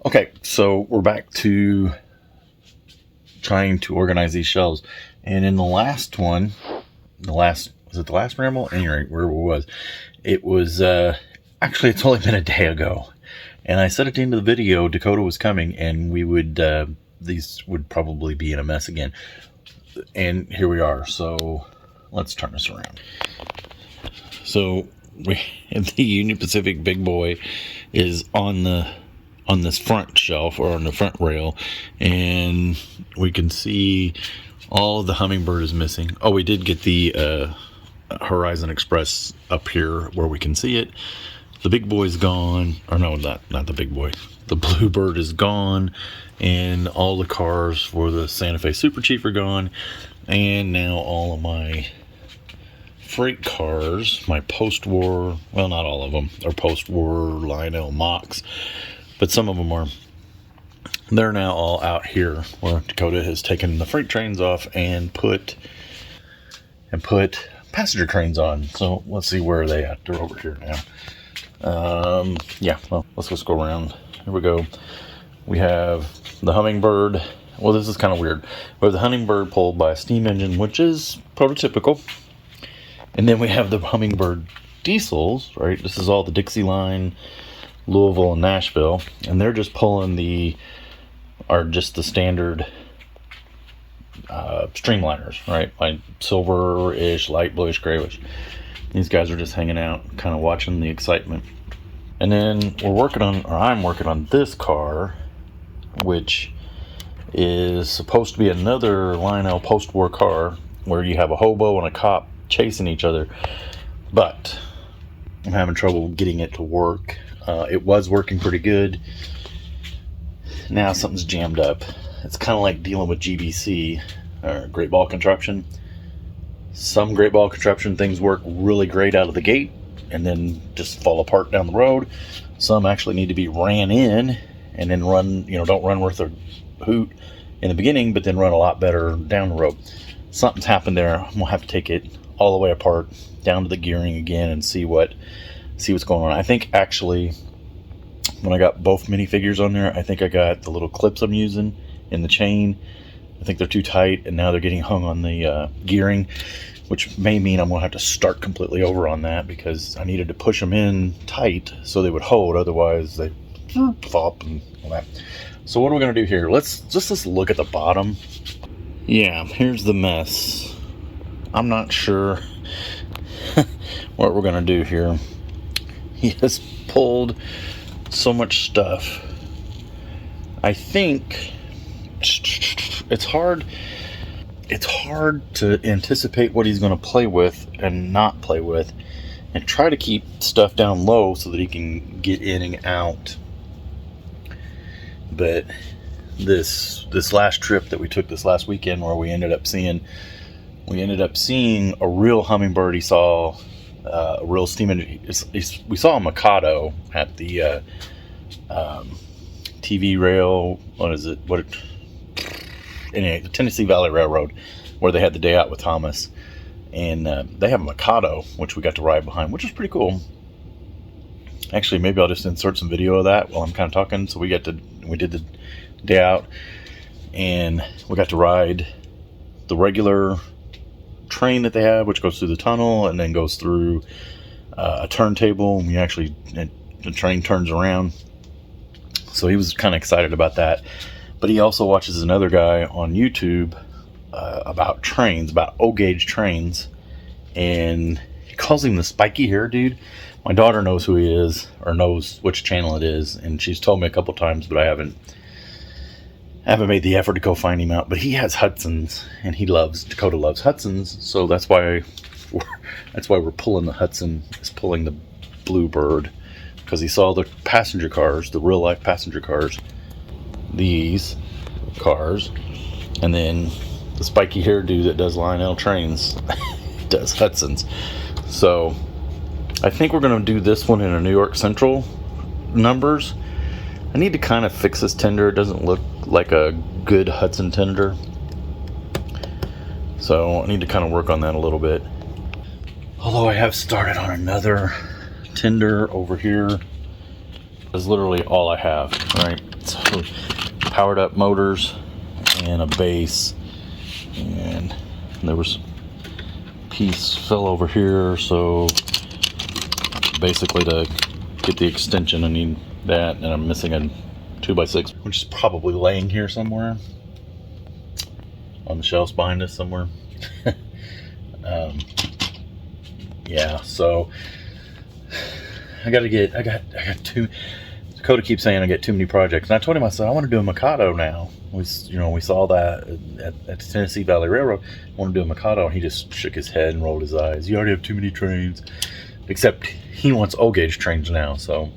Okay, so we're back to trying to organize these shelves. And in the last one, was it the last ramble? Anyway, where it was. It was, actually, it's only been a day ago. And I said at the end of the video, Dakota was coming, and we would, these would probably be in a mess again. And here we are. So let's turn this around. So the Union Pacific big boy is on this front shelf, or on the front rail, and we can see all of the Hummingbird is missing. Oh, we did get the Horizon Express up here where we can see it. The big boy's gone, or no, not the big boy. The Bluebird is gone, and all the cars for the Santa Fe Super Chief are gone, and now all of my freight cars, my post-war, well, not all of them are post-war Lionel Mocs, but some of them are. They're now all out here where Dakota has taken the freight trains off and put passenger trains on. So let's see, where are they at? They're over here now. Yeah, well, let's just go around. Here we go. We have the Hummingbird. Well, this is kind of weird. We have the Hummingbird pulled by a steam engine, which is prototypical. And then we have the Hummingbird diesels, right? This is all the Dixie line, Louisville and Nashville, and they're just pulling just the standard streamliners, right? Like silver-ish, light bluish, grayish. These guys are just hanging out, kind of watching the excitement. And then I'm working on this car, which is supposed to be another Lionel post-war car where you have a hobo and a cop chasing each other, but I'm having trouble getting it to work. It was working pretty good. Now something's jammed up. It's kind of like dealing with GBC, or Great Ball Construction. Some Great Ball Construction things work really great out of the gate and then just fall apart down the road. Some actually need to be ran in and then don't run worth a hoot in the beginning, but then run a lot better down the road. Something's happened there. I'm gonna have to take it all the way apart, down to the gearing again, and see what's going on. I think actually, when I got both minifigures on there, I think I got the little clips I'm using in the chain. I think they're too tight, and now they're getting hung on the gearing, which may mean I'm gonna have to start completely over on that, because I needed to push them in tight so they would hold. Otherwise, they flop and all that. So what are we gonna do here? Let's look at the bottom. Yeah, here's the mess. I'm not sure what we're gonna do here. He has pulled so much stuff. I think it's hard to anticipate what he's going to play with and not play with, and try to keep stuff down low so that he can get in and out. But this last trip that we took this last weekend, where we ended up seeing a real Hummingbird. He saw a real steam engine. We saw a Mikado at the TV rail. Anyway, the Tennessee Valley Railroad, where they had the day out with Thomas, and they have a Mikado, which we got to ride behind, which is pretty cool. Actually, maybe I'll just insert some video of that while I'm kind of talking. So we did the day out, and we got to ride the regular train that they have, which goes through the tunnel and then goes through a turntable, and the train turns around. So he was kind of excited about that. But he also watches another guy on YouTube about trains, about O-gauge trains, and he calls him the spiky hair dude. My daughter knows who he is, or knows which channel it is, and she's told me a couple times, but I haven't made the effort to go find him out. But he has Hudsons, and Dakota loves Hudsons, so that's why we're pulling the Hudson, is pulling the Bluebird, because he saw the passenger cars, the real life passenger cars, these cars, and then the spiky hair dude that does Lionel trains does Hudsons. So I think we're going to do this one in a New York Central numbers. I need to kind of fix this tender. It doesn't look like a good Hudson tender, so I need to kind of work on that a little bit. Although I have started on another tender over here is literally all I have, right? So powered up motors and a base, and there was a piece fell over here, so basically to get the extension I need that, and I'm missing a 2x6, which is probably laying here somewhere on the shelves behind us somewhere. Yeah, so I got two. Dakota keeps saying I get too many projects, and I told him, I said, I want to do a Mikado now. We saw that at the Tennessee Valley Railroad. I want to do a Mikado, and he just shook his head and rolled his eyes. You already have too many trains. Except he wants O-gauge trains now, so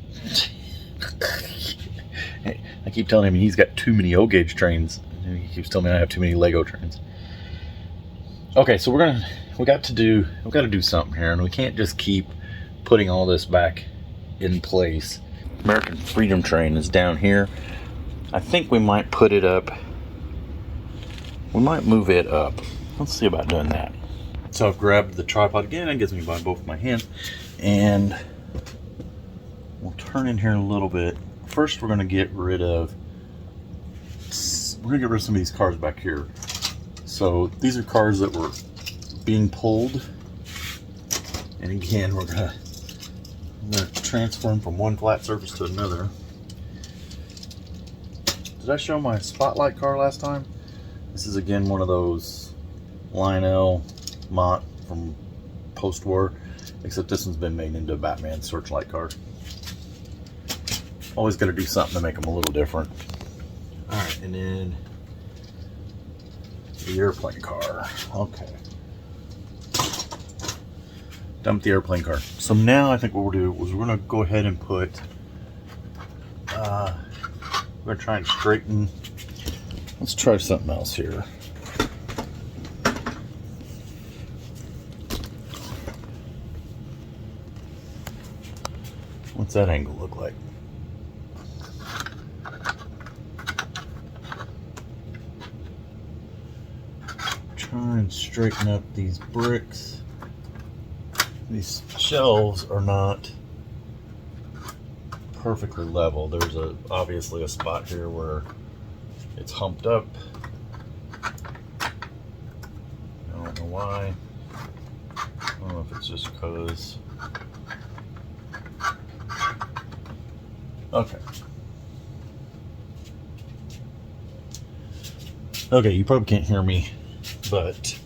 I keep telling him he's got too many O-gauge trains, and he keeps telling me I have too many Lego trains. Okay, so we got to do something here, and we can't just keep putting all this back in place. American Freedom Train is down here. I think we might put it up. We might move it up. Let's see about doing that. So I've grabbed the tripod again. It gets me by both my hands, and we'll turn in here a little bit. First, we're gonna get rid of some of these cars back here. So these are cars that were being pulled, and again, we're gonna transfer them from one flat surface to another. Did I show my spotlight car last time? This is again one of those Lionel Mott from post-war, except this one's been made into a Batman searchlight car. Always got to do something to make them a little different. All right, and then the airplane car. Okay. Dump the airplane car. So now I think what we'll do is we're going to go ahead and put, we're going to try and straighten. Let's try something else here. What's that angle look like? Try and straighten up these bricks. These shelves are not perfectly level. There's obviously a spot here where it's humped up. I don't know why. I don't know if it's just because. Okay. Okay, you probably can't hear me, but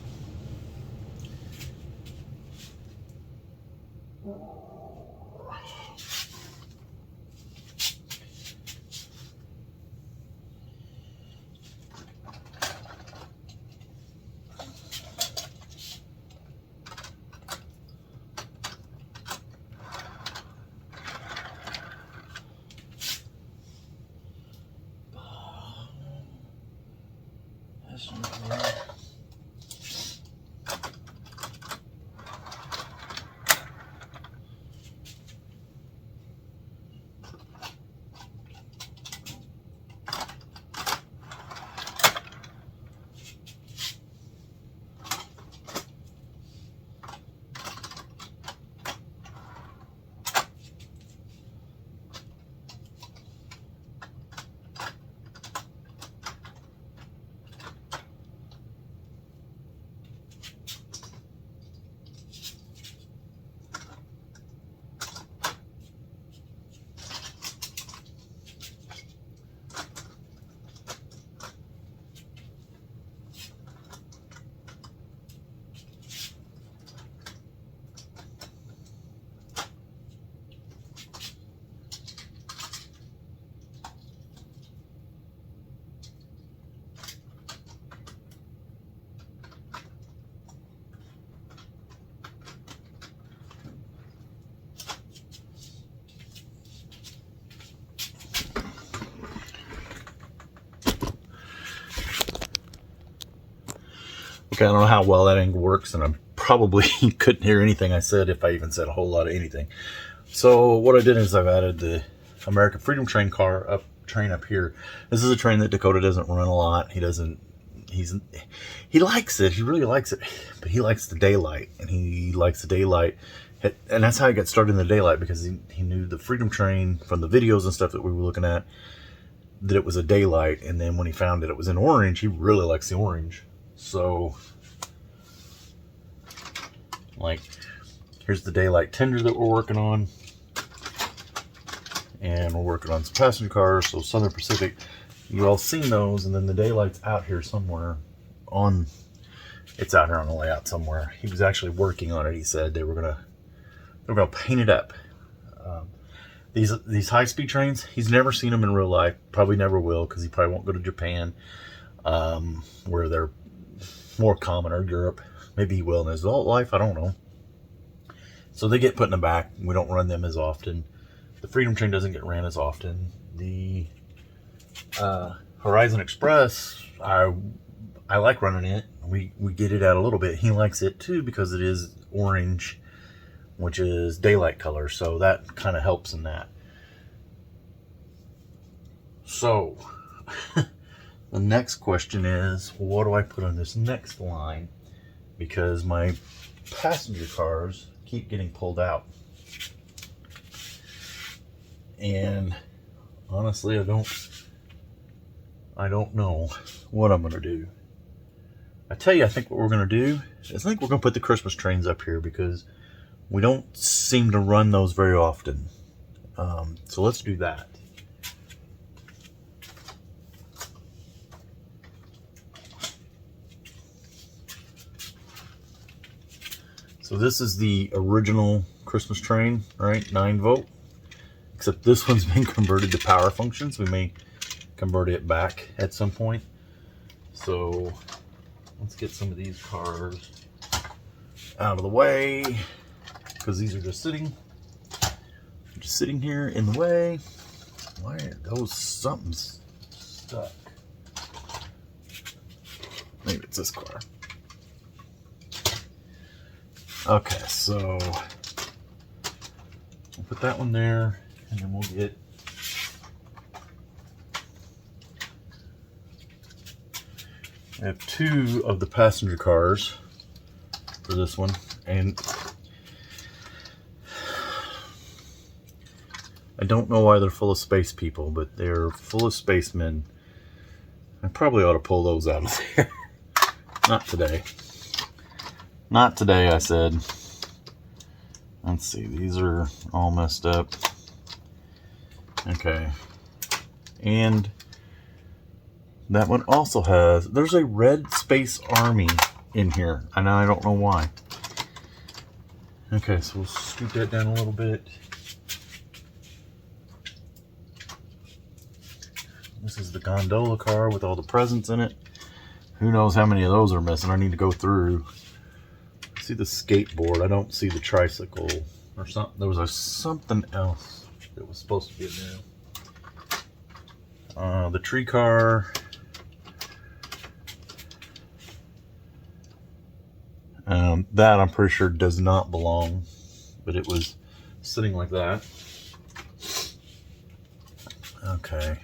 okay, I don't know how well that angle works, and I probably couldn't hear anything I said if I even said a whole lot of anything. So what I did is I've added the American Freedom Train train up here. This is a train that Dakota doesn't run a lot. He likes it. He really likes it, but he likes the daylight, and he likes the daylight And that's how he got started in the daylight, because he knew the Freedom Train from the videos and stuff that we were looking at, that it was a daylight. And then when he found that it was in orange, he really likes the orange. So, like, here's the daylight tender that we're working on. And we're working on some passenger cars. So Southern Pacific, you all seen those. And then the daylight's out here somewhere on, it's out here on the layout somewhere. He was actually working on it. He said they were gonna paint it up. These high-speed trains, he's never seen them in real life. Probably never will, because he probably won't go to Japan, where they're more common, or Europe. Maybe he will in his adult life. I don't know. So they get put in the back. We don't run them as often. The Freedom Train doesn't get ran as often. The Horizon Express, I like running it. We get it out a little bit. He likes it too, because it is orange, which is daylight color. So that kind of helps in that. So the next question is, what do I put on this next line? Because my passenger cars keep getting pulled out. And honestly, I don't know what I'm gonna do. I tell you, I think what we're gonna do is, I think we're gonna put the Christmas trains up here, because we don't seem to run those very often. So let's do that. So this is the original Christmas train, right? 9 volt. Except this one's been converted to power functions. We may convert it back at some point. So let's get some of these cars out of the way, because these are just sitting here in the way. Why are those, something's stuck? Maybe it's this car. Okay, so we'll put that one there, and then we'll get I have 2 of the passenger cars for this one, and I don't know why they're full of space people, but they're full of spacemen. I probably ought to pull those out of there. Not today. Not today, I said. Let's see, these are all messed up. Okay. And that one also has, there's a red Space Army in here, and I don't know why. Okay, so we'll scoot that down a little bit. This is the gondola car with all the presents in it. Who knows how many of those are missing? I need to go through. I see the skateboard. I don't see the tricycle or something. There was something else that was supposed to be in there. The tree car. That I'm pretty sure does not belong, but it was sitting like that. Okay.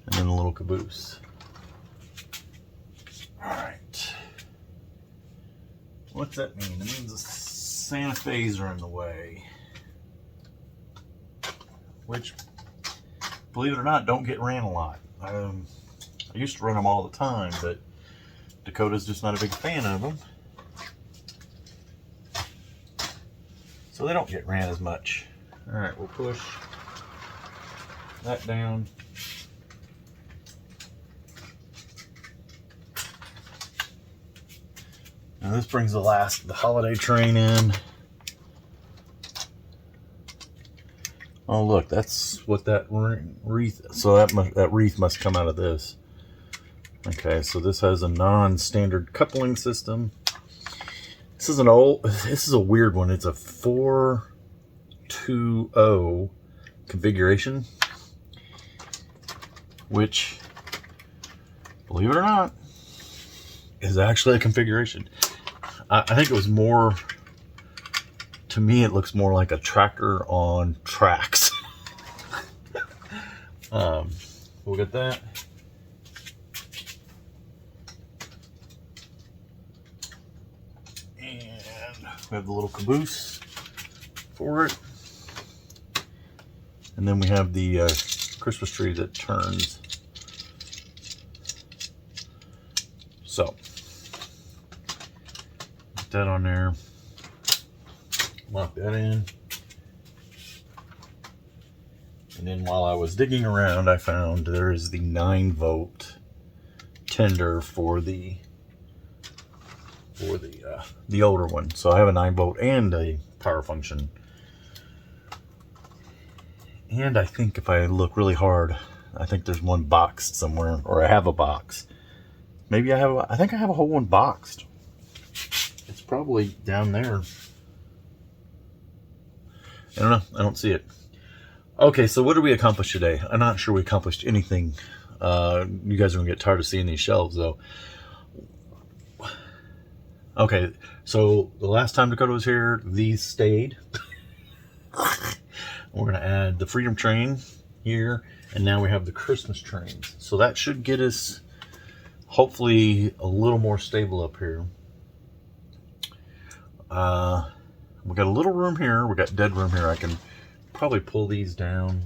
And then a little caboose. Alright. What's that mean? It means the Santa Fe's are in the way. Which, believe it or not, don't get ran a lot. I used to run them all the time, but Dakota's just not a big fan of them. So they don't get ran as much. Alright, we'll push that down. Now this brings the holiday train in. Oh look, that's what that wreath, so that wreath must come out of this. Okay, so this has a non-standard coupling system. This is a weird one. It's a 420 configuration, which, believe it or not, is actually a configuration. I think it was more, to me it looks more like a tractor on tracks. We'll get that. And we have the little caboose. for it. And then we have the Christmas tree that turns. So, put that on there. Lock that in. And then while I was digging around, I found there is the 9-volt tender for the older one. So I have a 9-volt and a power function. And I think if I look really hard, I think there's one boxed somewhere, or I have a box. Maybe I think I have a whole one boxed. It's probably down there. I don't know. I don't see it. Okay, so what did we accomplish today? I'm not sure we accomplished anything. You guys are going to get tired of seeing these shelves, though. Okay, so the last time Dakota was here, these stayed. We're going to add the Freedom Train here, and now we have the Christmas trains. So that should get us, hopefully, a little more stable up here. We got a little room here. We got dead room here. I can probably pull these down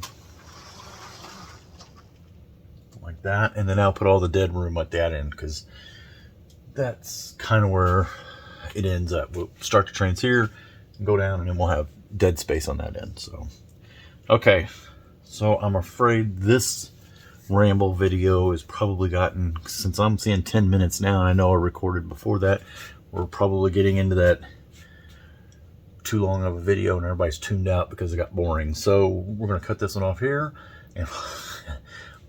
like that, and then I'll put all the dead room at that end, because that's kind of where it ends up. We'll start the trains here and go down, and then we'll have dead space on that end. So okay, so I'm afraid this ramble video is probably gotten, since I'm seeing 10 minutes now, I know I recorded before that, we're probably getting into that too long of a video and everybody's tuned out because it got boring. So we're going to cut this one off here, and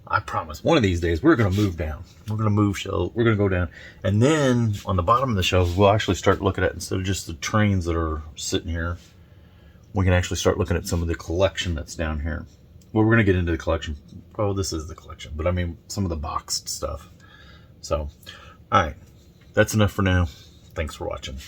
I promise one of these days we're going to move down. We're going to move shelves. We're going to go down, and then on the bottom of the shelves we'll actually start looking at, instead of just the trains that are sitting here, we can actually start looking at some of the collection that's down here. Well, we're going to get into the collection. Oh, this is the collection, but I mean some of the boxed stuff. So, all right, that's enough for now. Thanks for watching.